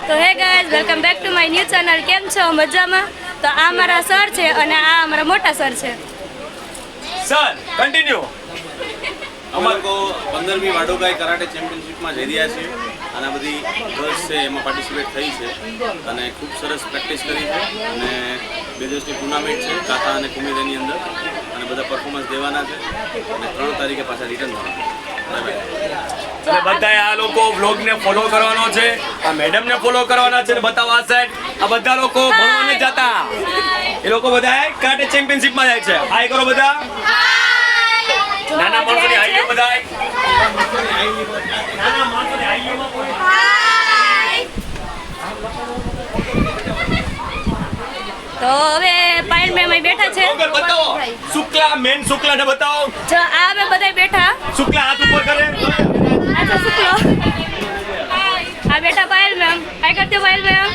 તો hey guys welcome back to my new channel. કેમ છો? મજામાં? તો આ મારા સર છે અને આ અમારા મોટા સર છે. Sir continue. અમારે કો 15મી વાડોગાઈ કરાટે ચેમ્પિયનશિપમાં જઈ રહ્યા છીએ અને આ બધી ગર્લ્સ છે એમાં પાર્ટિસિપેટ થઈ છે અને ખૂબ સરસ પ્રેક્ટિસ કરી છે અને 2 દિવસની ટુર્નામેન્ટ છે કાકા અને કુમેદાની અંદર અને બધા પરફોર્મન્સ દેવાના છે અને 3 તારીખે પાછા રિટર્ન થવાના છે. અને બધાએ આ લોકો વ્લોગને ફોલો કરવાનો છે, આ મેડમને ફોલો કરવાના છે ને બતાવવા સાઈડ આ બધા લોકો ભણવા નથી જતા, એ લોકો બધા કરાટે ચેમ્પિયનશિપમાં જાય છે. હાય કરો બધા. નાના માણસોની હાઈ બધા. નાના માણસોની હાઈમાં કોઈ તો હવે પાયલ મેમ અહીં બેઠા છે. બતાવો શુક્લા મેન શુક્લાને બતાવો. જો આ અમે બધા બેઠા. શુક્લા હાથ ઉપર કરે. આ તો શુક્લો. આ બેઠા પાયલ મેમ. હાય કરજો પાયલ મેમ.